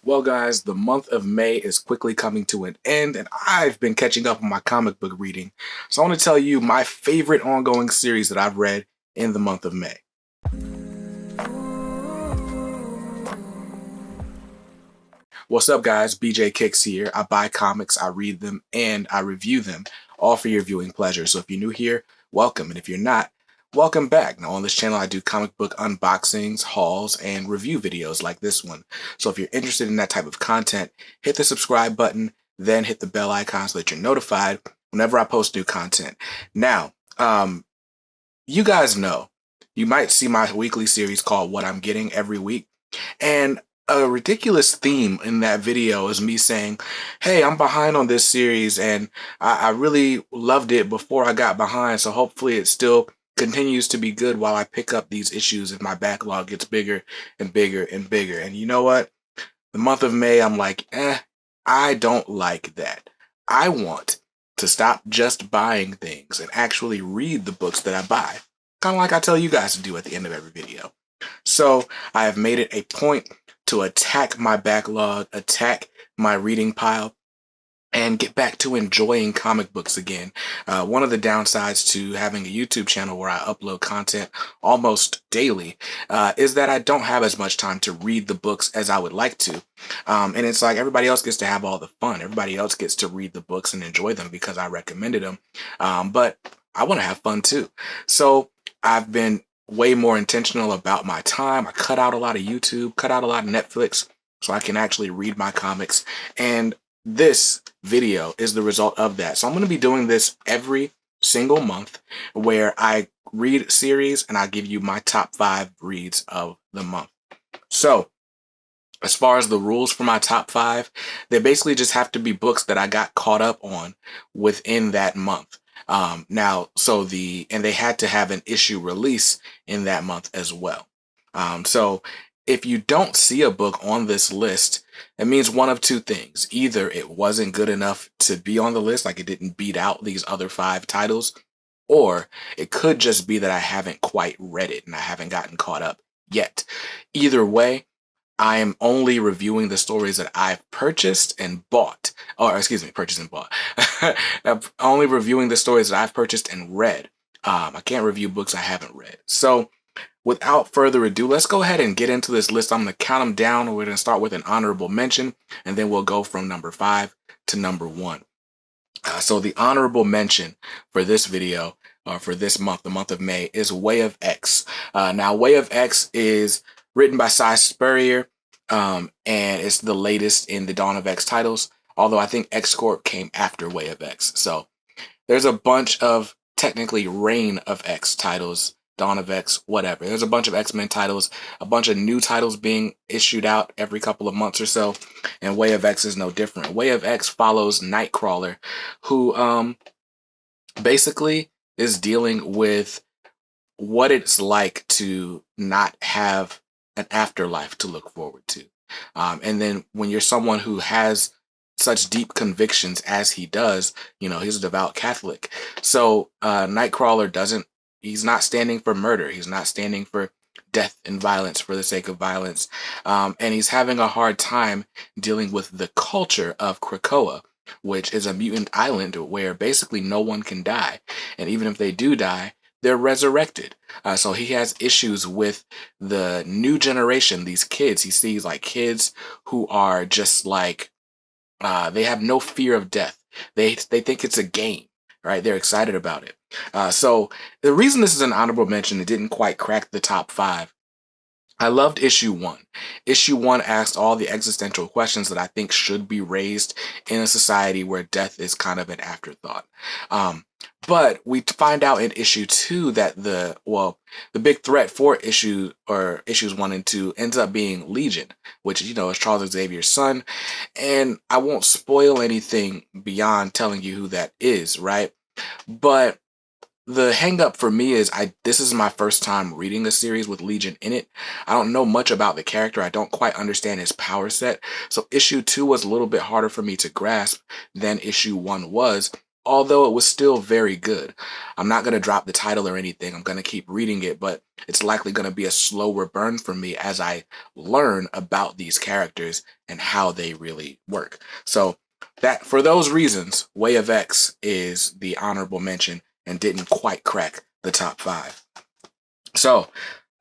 Well, guys, the month of May is quickly coming to an end, and I've been catching up on my comic book reading. So I want to tell you my favorite ongoing series that I've read in the month of May. What's up, guys? BJ Kicks here. I buy comics, I read them, and I review them, all for your viewing pleasure. So if you're new here, welcome. And if you're not, welcome back. Now, on this channel, I do comic book unboxings, hauls, and review videos like this one. So if you're interested in that type of content, hit the subscribe button, then hit the bell icon so that you're notified whenever I post new content. Now, you guys know, you might see my weekly series called What I'm Getting every week. And a ridiculous theme in that video is me saying, hey, I'm behind on this series and I really loved it before I got behind. So hopefully it still continues to be good while I pick up these issues and my backlog gets bigger and bigger and bigger. And you know what? The month of May, I'm like, I don't like that. I want to stop just buying things and actually read the books that I buy. Kind of like I tell you guys to do at the end of every video. So I have made it a point to attack my backlog, attack my reading pile, and get back to enjoying comic books again. One of the downsides to having a YouTube channel where I upload content almost daily is that I don't have as much time to read the books as I would like to. And it's like everybody else gets to have all the fun. Everybody else gets to read the books and enjoy them because I recommended them. But I want to have fun too. So I've been way more intentional about my time. I cut out a lot of YouTube, cut out a lot of Netflix so I can actually read my comics. And this video is the result of that. So I'm going to be doing this every single month where I read a series and I give you my top 5 reads of the month. So as far as the rules for my top 5, they basically just have to be books that I got caught up on within that month. And they had to have an issue release in that month as well. So if you don't see a book on this list, it means one of two things. Either it wasn't good enough to be on the list, like it didn't beat out these other 5 titles, or it could just be that I haven't quite read it and I haven't gotten caught up yet. Either way, I am only reviewing the stories that I've purchased and bought. Or, excuse me, purchased and bought. I'm only reviewing the stories that I've purchased and read. I can't review books I haven't read. So, without further ado, let's go ahead and get into this list. I'm going to count them down. We're going to start with an honorable mention, and then we'll go from number 5 to number 1. So, the honorable mention for this video, or for this month, the month of May, is Way of X. Now, Way of X is written by Cy Spurrier, and it's the latest in the Dawn of X titles, although I think X Corp came after Way of X. So there's a bunch of technically Reign of X titles, Dawn of X, whatever. There's a bunch of X-Men titles, a bunch of new titles being issued out every couple of months or so, and Way of X is no different. Way of X follows Nightcrawler, who basically is dealing with what it's like to not have an afterlife to look forward to. And then when you're someone who has such deep convictions as he does, he's a devout Catholic. So he's not standing for murder. He's not standing for death and violence for the sake of violence. And he's having a hard time dealing with the culture of Krakoa, which is a mutant island where basically no one can die. And even if they do die, they're resurrected. So he has issues with the new generation, these kids. He sees like kids who are just like, they have no fear of death. They think it's a game, right? They're excited about it. So the reason this is an honorable mention, it didn't quite crack the top 5. I loved issue 1. Issue 1 asked all the existential questions that I think should be raised in a society where death is kind of an afterthought. But we find out in issue 2 that the big threat for issues 1 and 2 ends up being Legion, which, is Charles Xavier's son. And I won't spoil anything beyond telling you who that is, right? But the hang up for me is this is my first time reading a series with Legion in it. I don't know much about the character. I don't quite understand his power set. So issue 2 was a little bit harder for me to grasp than issue 1 was. although it was still very good. I'm not going to drop the title or anything. I'm going to keep reading it, but it's likely going to be a slower burn for me as I learn about these characters and how they really work. So that, for those reasons, Way of X is the honorable mention and didn't quite crack the top 5. So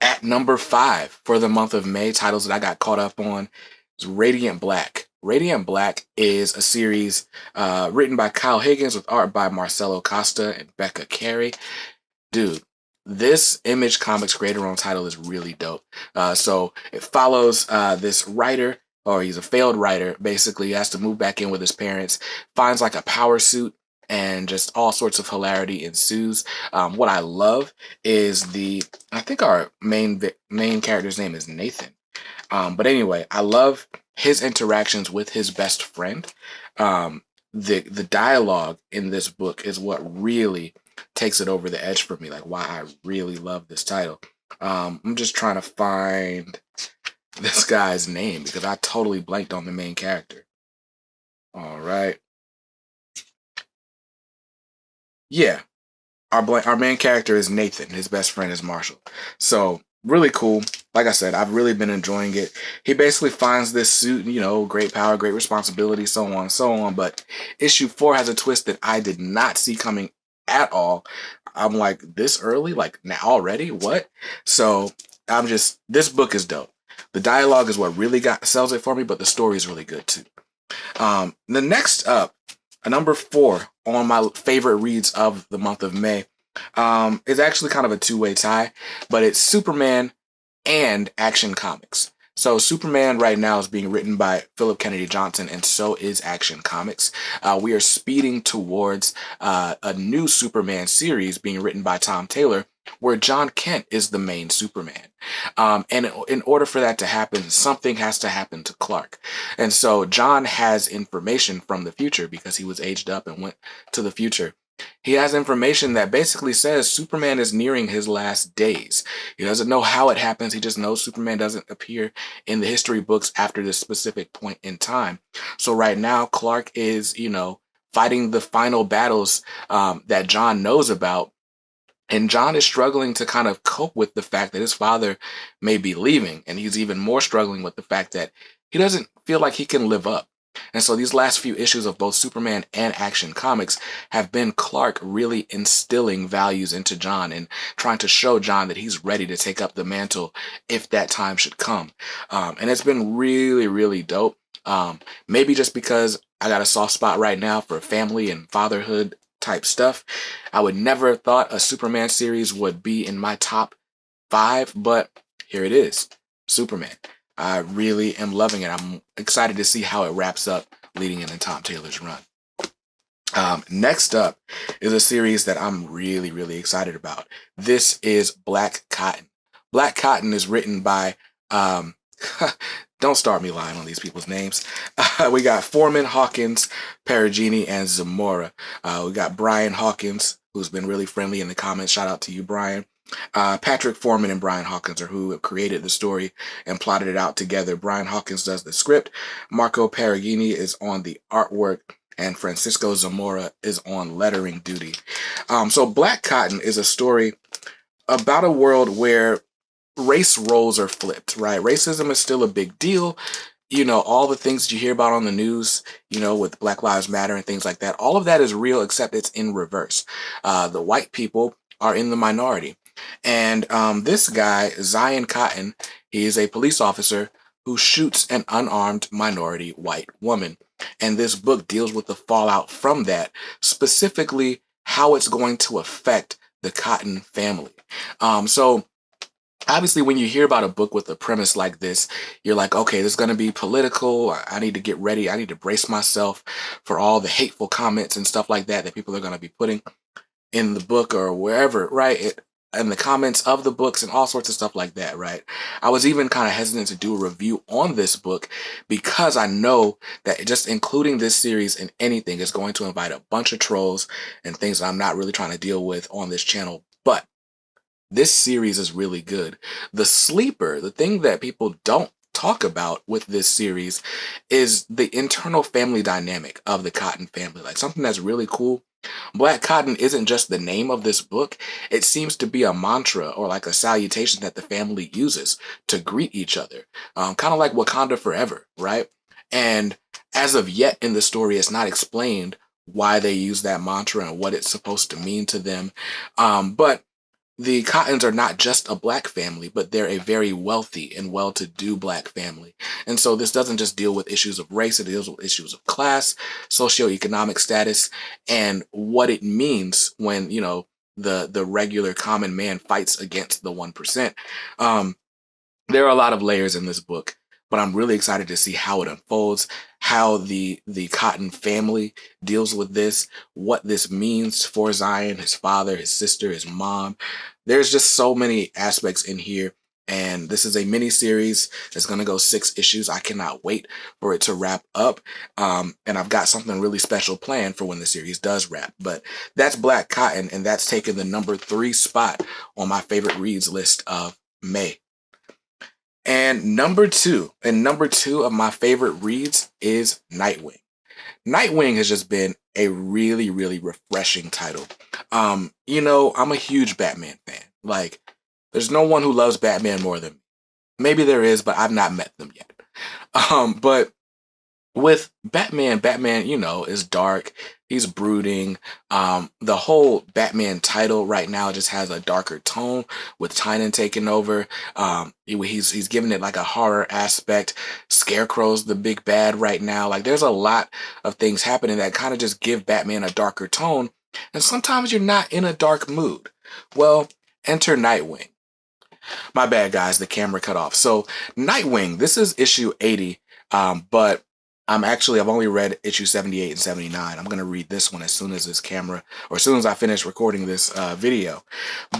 at number 5 for the month of May, titles that I got caught up on is Radiant Black. Radiant Black is a series written by Kyle Higgins with art by Marcelo Costa and Becca Carey. Dude, this Image Comics creator-owned title is really dope. So it follows this writer, or he's a failed writer, basically. He has to move back in with his parents, finds like a power suit, and just all sorts of hilarity ensues. What I love is I think our main character's name is Nathan. But anyway, I love his interactions with his best friend. The dialogue in this book is what really takes it over the edge for me, like why I really love this title. I'm just trying to find this guy's name because I totally blanked on the main character. All right. Yeah, our main character is Nathan. His best friend is Marshall. So really cool. Like I said, I've really been enjoying it. He basically finds this suit, great power, great responsibility, so on and so on. But issue 4 has a twist that I did not see coming at all. I'm like, this early? Like now already? What? So this book is dope. The dialogue is what really sells it for me, but the story is really good too. The next up, number 4 on my favorite reads of the month of May, is actually kind of a two-way tie, but it's Superman and Action Comics. So Superman right now is being written by Philip Kennedy Johnson, and so is Action Comics. We are speeding towards a new Superman series being written by Tom Taylor, where John Kent is the main Superman. And in order for that to happen, something has to happen to Clark. And so John has information from the future because he was aged up and went to the future. He has information that basically says Superman is nearing his last days. He doesn't know how it happens. He just knows Superman doesn't appear in the history books after this specific point in time. So right now, Clark is, fighting the final battles that John knows about. And John is struggling to kind of cope with the fact that his father may be leaving. And he's even more struggling with the fact that he doesn't feel like he can live up. And so these last few issues of both Superman and Action Comics have been Clark really instilling values into John and trying to show John that he's ready to take up the mantle if that time should come. And it's been really, really dope. Maybe just because I got a soft spot right now for family and fatherhood type stuff. I would never have thought a Superman series would be in my top 5, but here it is, Superman. I really am loving it. I'm excited to see how it wraps up leading into Tom Taylor's run. Next up is a series that I'm really, really excited about. This is Black Cotton. Black Cotton is written by, don't start me lying on these people's names. We got Foreman, Hawkins, Perugini, and Zamora. We got Brian Hawkins, who's been really friendly in the comments. Shout out to you, Brian. Patrick Foreman and Brian Hawkins are who created the story and plotted it out together. Brian Hawkins does the script. Marco Perugini is on the artwork, and Francisco Zamora is on lettering duty. So Black Cotton is a story about a world where race roles are flipped, right? Racism is still a big deal. All the things that you hear about on the news, with Black Lives Matter and things like that, all of that is real, except it's in reverse. The white people are in the minority. And this guy, Zion Cotton, he is a police officer who shoots an unarmed minority white woman. And this book deals with the fallout from that, specifically how it's going to affect the Cotton family. So obviously, when you hear about a book with a premise like this, you're like, okay, this is going to be political. I need to get ready. I need to brace myself for all the hateful comments and stuff like that people are going to be putting in the book or wherever, right? In the comments of the books and all sorts of stuff like that, right? I was even kind of hesitant to do a review on this book because I know that just including this series in anything is going to invite a bunch of trolls and things that I'm not really trying to deal with on this channel. But this series is really good. The sleeper, the thing that people don't talk about with this series is the internal family dynamic of the Cotton family. Like something that's really cool Black cotton isn't just the name of this book, it seems to be a mantra or like a salutation that the family uses to greet each other. Kind of like Wakanda Forever, right? And as of yet in the story, it's not explained why they use that mantra and what it's supposed to mean to them. But the Cottons are not just a black family, but they're a very wealthy and well-to-do black family. And so this doesn't just deal with issues of race, it deals with issues of class, socioeconomic status, and what it means when, the regular common man fights against the 1%. Um, there are a lot of layers in this book, but I'm really excited to see how it unfolds, how the Cotton family deals with this, what this means for Zion, his father, his sister, his mom. There's just so many aspects in here. And this is a mini series. It's going to go 6 issues. I cannot wait for it to wrap up. And I've got something really special planned for when the series does wrap. But that's Black Cotton, and that's taken the number 3 spot on my favorite reads list of May. And number two of my favorite reads is Nightwing. Nightwing has just been a really, really refreshing title. I'm a huge Batman fan. Like, there's no one who loves Batman more than me. Maybe there is, but I've not met them yet. But with Batman, is dark. He's brooding. The whole Batman title right now just has a darker tone with Tynan taking over. He's giving it like a horror aspect. Scarecrow's the big bad right now. Like, there's a lot of things happening that kind of just give Batman a darker tone. And sometimes you're not in a dark mood. Well, enter Nightwing. My bad, guys. The camera cut off. So Nightwing, this is issue 80, but I've only read issue 78 and 79. I'm going to read this one as soon as as soon as I finish recording this video.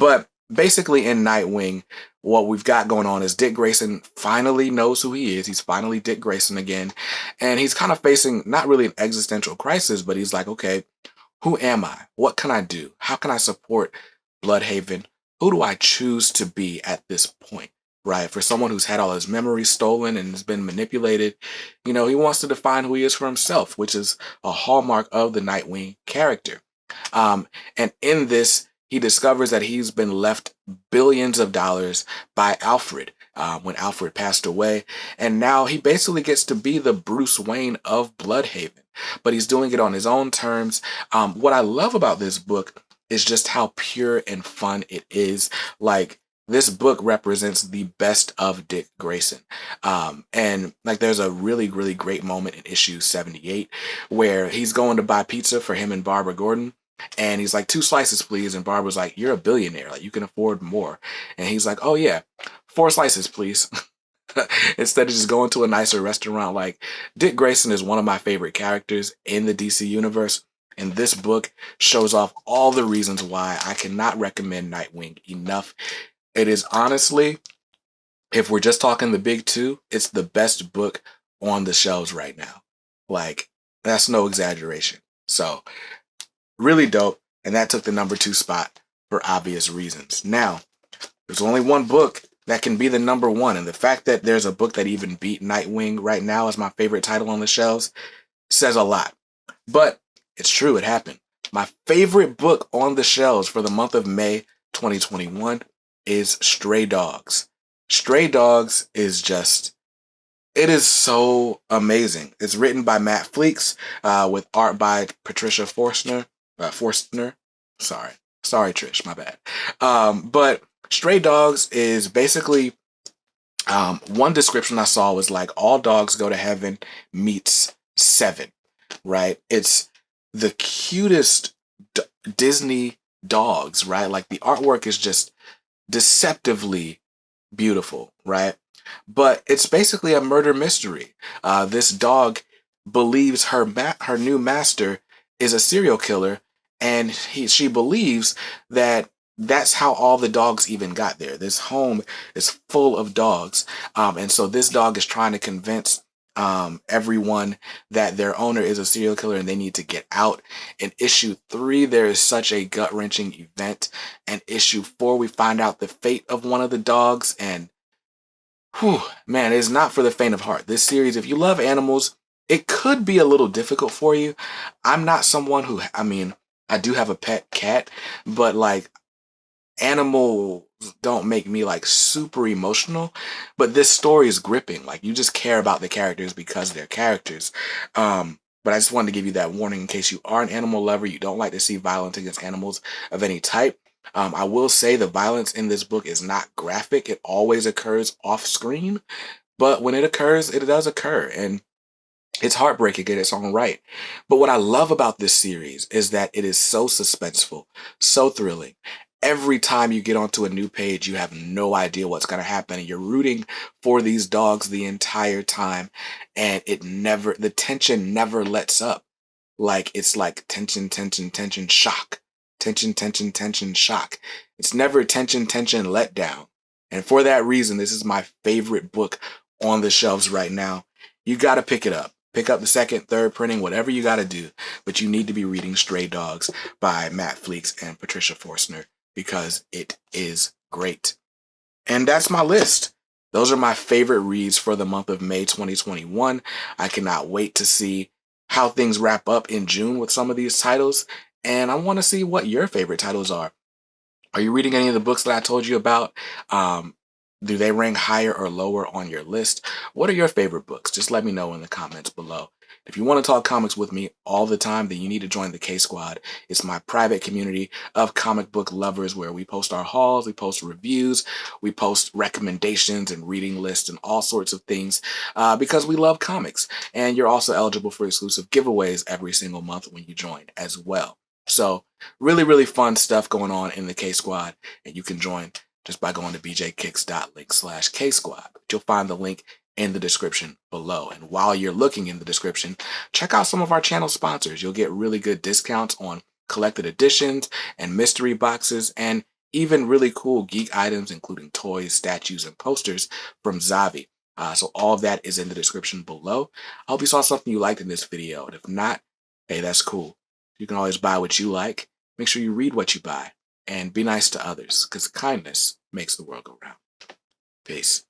But basically in Nightwing, what we've got going on is Dick Grayson finally knows who he is. He's finally Dick Grayson again. And he's kind of facing not really an existential crisis, but he's like, okay, who am I? What can I do? How can I support Bloodhaven? Who do I choose to be at this point? Right? For someone who's had all his memories stolen and has been manipulated, he wants to define who he is for himself, which is a hallmark of the Nightwing character. And in this, he discovers that he's been left billions of dollars by Alfred when Alfred passed away. And now he basically gets to be the Bruce Wayne of Bloodhaven, but he's doing it on his own terms. What I love about this book is just how pure and fun it is. Like, this book represents the best of Dick Grayson. And like, there's a really, really great moment in issue 78 where he's going to buy pizza for him and Barbara Gordon. And he's like, 2 slices, please. And Barbara's like, you're a billionaire. Like, you can afford more. And he's like, oh yeah, 4 slices, please. Instead of just going to a nicer restaurant. Like, Dick Grayson is one of my favorite characters in the DC universe. And this book shows off all the reasons why I cannot recommend Nightwing enough. It is honestly, if we're just talking the big 2, it's the best book on the shelves right now. Like, that's no exaggeration. So, really dope. And that took the number 2 spot for obvious reasons. Now, there's only one book that can be the number 1. And the fact that there's a book that even beat Nightwing right now as my favorite title on the shelves says a lot. But it's true, it happened. My favorite book on the shelves for the month of May 2021 is Stray Dogs. Stray Dogs is it is so amazing. It's written by Matt Fleeks with art by Patricia Forstner. Sorry, Trish, my bad. But Stray Dogs is basically, one description I saw was like All Dogs Go to Heaven meets Seven, right? It's the cutest Disney dogs, right? Like, the artwork is just deceptively beautiful, right? But it's basically a murder mystery. This dog believes her new master is a serial killer, and she believes that that's how all the dogs even got there. This home is full of dogs, and so this dog is trying to convince everyone that their owner is a serial killer and they need to get out. In issue 3, there is such a gut-wrenching event. And issue 4, we find out the fate of one of the dogs. And man, it's not for the faint of heart. This series, if you love animals, it could be a little difficult for you. I'm not someone I do have a pet cat, but like animals don't make me like super emotional, but this story is gripping. Like you just care about the characters because they're characters. But I just wanted to give you that warning in case you are an animal lover, you don't like to see violence against animals of any type. I will say the violence in this book is not graphic. It always occurs off screen, but when it occurs, it does occur. And it's heartbreaking in its own right. But what I love about this series is that it is so suspenseful, so thrilling. Every time you get onto a new page, you have no idea what's going to happen. And you're rooting for these dogs the entire time. And the tension never lets up. Like it's like tension, tension, tension, shock. Tension, tension, tension, shock. It's never tension, tension, letdown. And for that reason, this is my favorite book on the shelves right now. You got to pick it up. Pick up the second, third printing, whatever you got to do. But you need to be reading Stray Dogs by Matt Fleeks and Patricia Forstner because it is great. And that's my list. Those are my favorite reads for the month of May 2021. I cannot wait to see how things wrap up in June with some of these titles. And I want to see what your favorite titles are. Are you reading any of the books that I told you about? Um, do they rank higher or lower on your list? What are your favorite books? Just let me know in the comments below. If you want to talk comics with me all the time, then you need to join the K Squad. It's my private community of comic book lovers where we post our hauls, we post reviews, we post recommendations and reading lists and all sorts of things because we love comics. And you're also eligible for exclusive giveaways every single month when you join as well. So really, really fun stuff going on in the K Squad, and you can join just by going to bjkicks.link/K Squad. You'll find the link in the description below. And while you're looking in the description, check out some of our channel sponsors. You'll get really good discounts on collected editions and mystery boxes, and even really cool geek items, including toys, statues, and posters from Zavi. So all of that is in the description below. I hope you saw something you liked in this video, and if not, hey, that's cool. You can always buy what you like. Make sure you read what you buy and be nice to others because kindness makes the world go round. Peace.